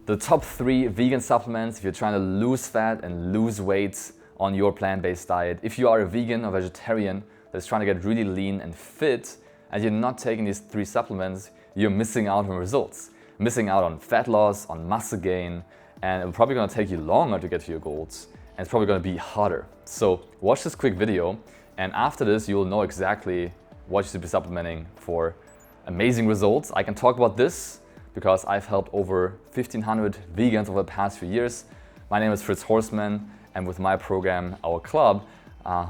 The top 3 vegan supplements if you're trying to lose fat and lose weight on your plant-based diet. If you are a vegan or vegetarian that's trying to get really lean and fit and you're not taking these 3 supplements, you're missing out on results. Missing out on fat loss, on muscle gain, and it's probably going to take you longer to get to your goals, and it's probably going to be harder. So watch this quick video, and after this you'll know exactly what you should be supplementing for amazing results. I can talk about this because I've helped over 1,500 vegans over the past few years. My name is Fritz Horstman, and with my program, our club,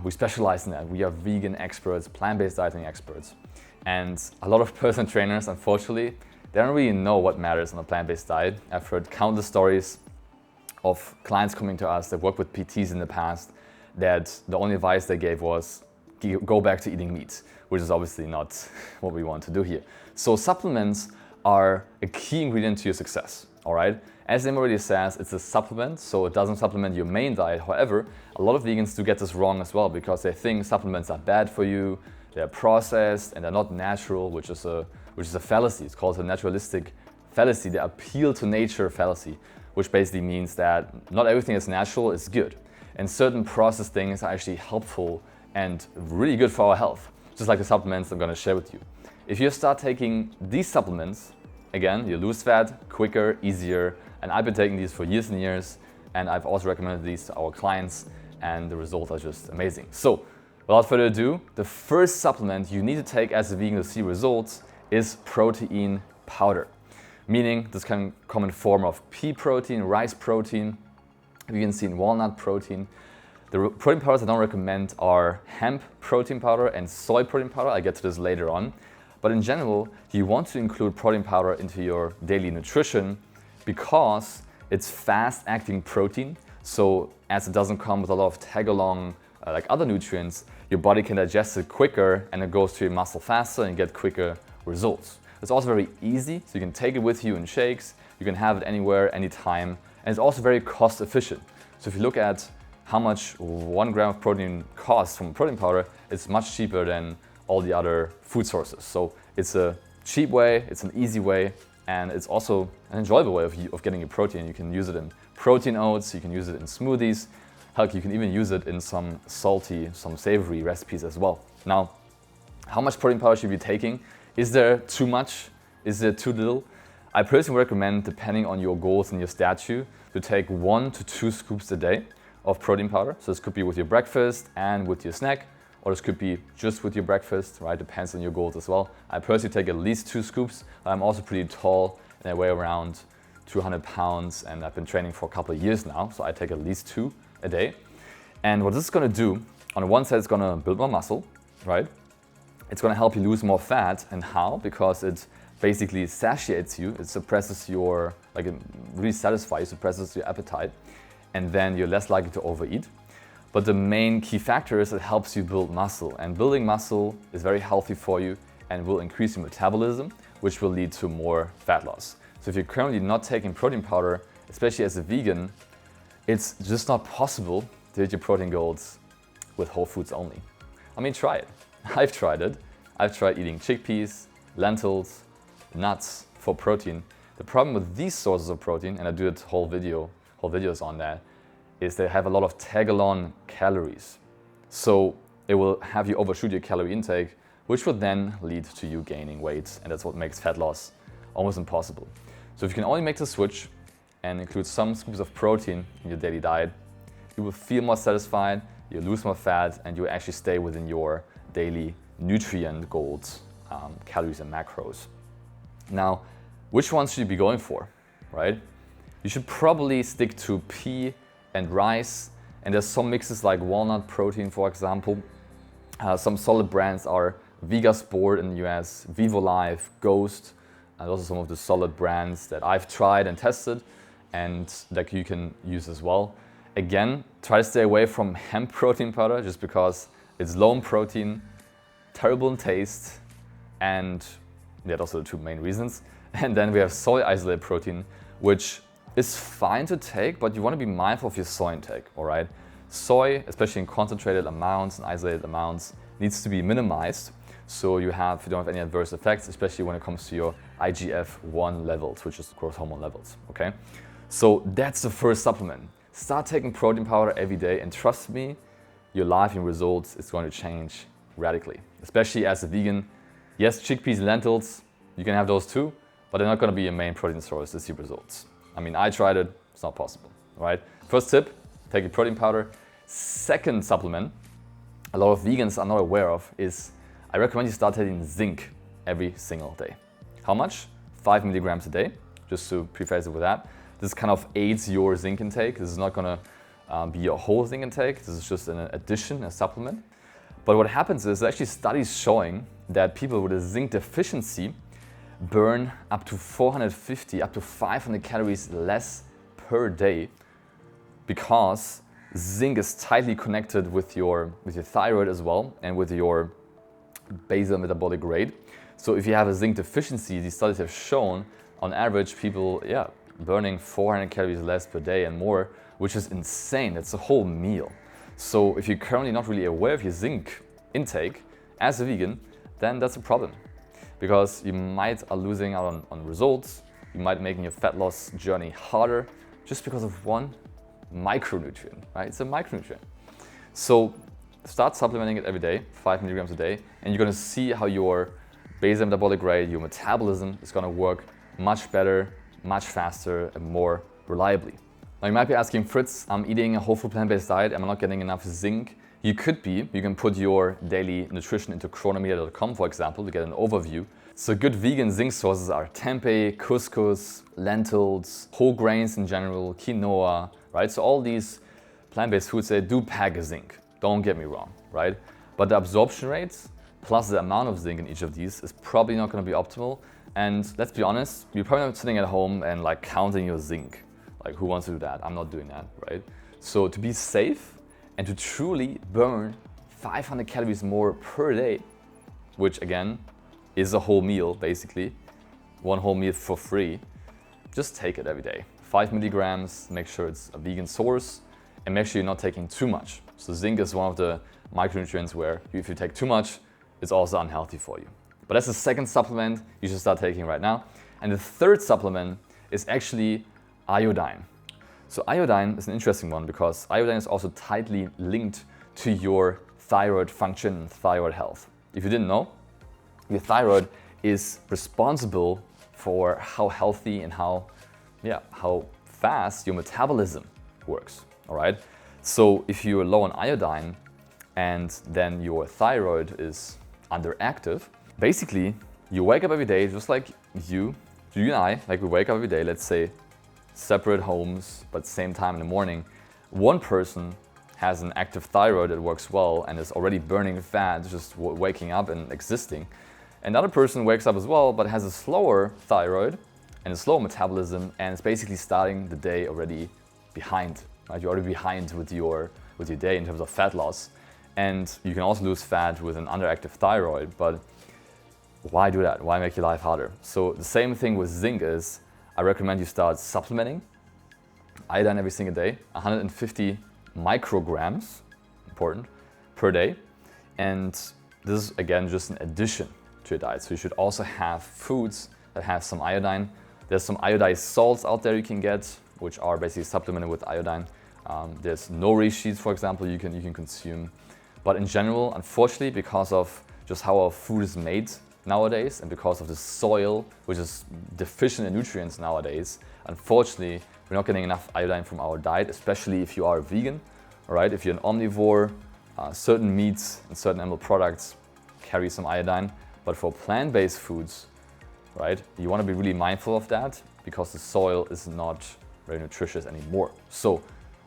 we specialize in that. We are vegan experts, plant-based dieting experts. And a lot of personal trainers, unfortunately, they don't really know what matters on a plant-based diet. I've heard countless stories of clients coming to us that worked with PTs in the past that the only advice they gave was go back to eating meat, which is obviously not what we want to do here. So supplements are a key ingredient to your success, all right? As the name already says, it's a supplement, so it doesn't supplement your main diet. However, a lot of vegans do get this wrong as well because they think supplements are bad for you, they're processed, and they're not natural, which is a fallacy. It's called a naturalistic fallacy, the appeal to nature fallacy, which basically means that not everything that's natural is good. And certain processed things are actually helpful and really good for our health, just like the supplements I'm going to share with you. If you start taking these supplements, again, you lose fat quicker, easier, and I've been taking these for years and years, and I've also recommended these to our clients, and the results are just amazing. So, without further ado, the first supplement you need to take as a vegan to see results is protein powder. Meaning, this can come in form of pea protein, rice protein, vegan seed walnut protein. The protein powders I don't recommend are hemp protein powder and soy protein powder. I'll get to this later on. But in general, you want to include protein powder into your daily nutrition because it's fast-acting protein. So as it doesn't come with a lot of tag-along like other nutrients, your body can digest it quicker and it goes to your muscle faster and get quicker results. It's also very easy, so you can take it with you in shakes, you can have it anywhere, anytime, and it's also very cost efficient. So if you look at how much 1 gram of protein costs from protein powder, it's much cheaper than all the other food sources. So it's a cheap way, it's an easy way, and it's also an enjoyable way of getting your protein. You can use it in protein oats, you can use it in smoothies, heck, you can even use it in some salty, some savory recipes as well. Now, how much protein powder should you be taking? Is there too much? Is there too little? I personally recommend, depending on your goals and your statue, to take 1 to 2 scoops a day of protein powder. So this could be with your breakfast and with your snack, or this could be just with your breakfast, right? Depends on your goals as well. I personally take at least 2 scoops. I'm also pretty tall and I weigh around 200 pounds and I've been training for a couple of years now, so I take at least 2 a day. And what this is gonna do, on one side it's gonna build more muscle, right? It's gonna help you lose more fat. And how? Because it basically satiates you, it suppresses your, like it really satisfies, suppresses your appetite, and then you're less likely to overeat. But the main key factor is it helps you build muscle, and building muscle is very healthy for you and will increase your metabolism, which will lead to more fat loss. So if you're currently not taking protein powder, especially as a vegan, it's just not possible to hit your protein goals with whole foods only. I mean, try it. I've tried it. I've tried eating chickpeas, lentils, nuts for protein. The problem with these sources of protein, and I do a whole videos on that, is they have a lot of tag-along calories. So it will have you overshoot your calorie intake, which will then lead to you gaining weight, and that's what makes fat loss almost impossible. So if you can only make the switch and include some scoops of protein in your daily diet, you will feel more satisfied, you lose more fat, and you will actually stay within your daily nutrient goals, calories and macros. Now, which ones should you be going for, right? You should probably stick to pea and rice, and there's some mixes like walnut protein, for example. Some solid brands are Vegasport in the US, Vivo Life, Ghost, and those are some of the solid brands that I've tried and tested and that you can use as well. Again, try to stay away from hemp protein powder just because it's low in protein, terrible in taste, and those are the 2 main reasons. And then we have soy isolate protein, which is fine to take, but you want to be mindful of your soy intake, all right? Soy, especially in concentrated amounts and isolated amounts, needs to be minimized so you don't have any adverse effects, especially when it comes to your IGF-1 levels, which is growth hormone levels, okay? So that's the first supplement. Start taking protein powder every day, and trust me, your life and results is going to change radically. Especially as a vegan. Yes, chickpeas, lentils, you can have those too, but they're not going to be your main protein source to see results. I mean, I tried it, it's not possible, right? First tip, take your protein powder. Second supplement, a lot of vegans are not aware of, is I recommend you start taking zinc every single day. How much? 5 milligrams a day, just to preface it with that. This kind of aids your zinc intake. This is not gonna be your whole zinc intake. This is just an addition, a supplement. But what happens is actually studies showing that people with a zinc deficiency burn up to 450, up to 500 calories less per day, because zinc is tightly connected with your thyroid as well, and with your basal metabolic rate. So if you have a zinc deficiency, these studies have shown on average people, burning 400 calories less per day and more, which is insane. That's a whole meal. So if you're currently not really aware of your zinc intake as a vegan, then that's a problem, because you might are losing out on results. You might making your fat loss journey harder just because of one micronutrient, right? It's a micronutrient. So start supplementing it every day, 5 milligrams a day, and you're gonna see how your basal metabolic rate, your metabolism is gonna work much better, much faster, and more reliably. Now you might be asking, Fritz, I'm eating a whole food plant-based diet, am I not getting enough zinc? You could be. You can put your daily nutrition into chronometer.com, for example, to get an overview. So good vegan zinc sources are tempeh, couscous, lentils, whole grains in general, quinoa, right? So all these plant-based foods, they do pack a zinc, don't get me wrong, right? But the absorption rates plus the amount of zinc in each of these is probably not going to be optimal. And let's be honest, you're probably not sitting at home and like counting your zinc. Like, who wants to do that? I'm not doing that, right? So to be safe and to truly burn 500 calories more per day, which again is a whole meal basically, one whole meal for free, just take it every day. 5 milligrams, make sure it's a vegan source, and make sure you're not taking too much. So zinc is one of the micronutrients where if you take too much, it's also unhealthy for you. But that's the second supplement you should start taking right now. And the third supplement is actually iodine. So iodine is an interesting one because iodine is also tightly linked to your thyroid function and thyroid health. If you didn't know, your thyroid is responsible for how healthy and how fast your metabolism works, all right? So if you're low on iodine and then your thyroid is underactive, basically you wake up every day just like you and I, like we wake up every day, let's say separate homes, but same time in the morning. One person has an active thyroid that works well and is already burning fat, just waking up and existing. Another person wakes up as well, but has a slower thyroid and a slower metabolism, and is basically starting the day already behind. Right? You're already behind with your day in terms of fat loss. And you can also lose fat with an underactive thyroid, but why do that? Why make your life harder? So the same thing with zinc is, I recommend you start supplementing iodine every single day, 150 micrograms, important, per day. And this is again just an addition to your diet. So you should also have foods that have some iodine. There's some iodized salts out there you can get, which are basically supplemented with iodine. There's nori sheets, for example, you can consume. But in general, unfortunately, because of just how our food is made nowadays and because of the soil, which is deficient in nutrients nowadays, unfortunately, we're not getting enough iodine from our diet, especially if you are a vegan, all right? If you're an omnivore, certain meats and certain animal products carry some iodine. But for plant-based foods, right, you want to be really mindful of that because the soil is not very nutritious anymore. So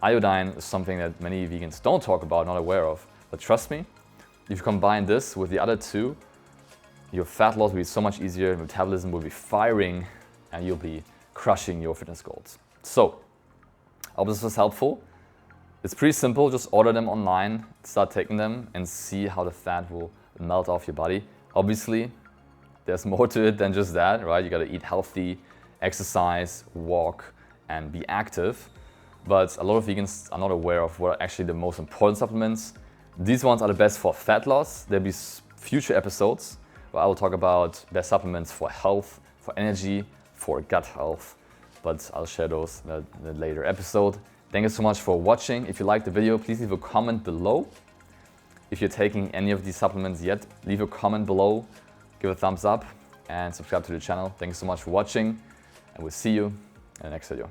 iodine is something that many vegans don't talk about, not aware of. But trust me, if you combine this with the other two, your fat loss will be so much easier, metabolism will be firing, and you'll be crushing your fitness goals. So, I hope this was helpful. It's pretty simple, just order them online, start taking them, and see how the fat will melt off your body. Obviously, there's more to it than just that, right? You gotta eat healthy, exercise, walk, and be active. But a lot of vegans are not aware of what are actually the most important supplements. These ones are the best for fat loss. There'll be future episodes where I will talk about best supplements for health, for energy, for gut health. But but I'll share those in a later episode. Thank you so much for watching. If you liked the video, please leave a comment below. If you're taking any of these supplements yet, leave a comment below, give a thumbs up, and subscribe to the channel. Thank you so much for watching, and we'll see you in the next video.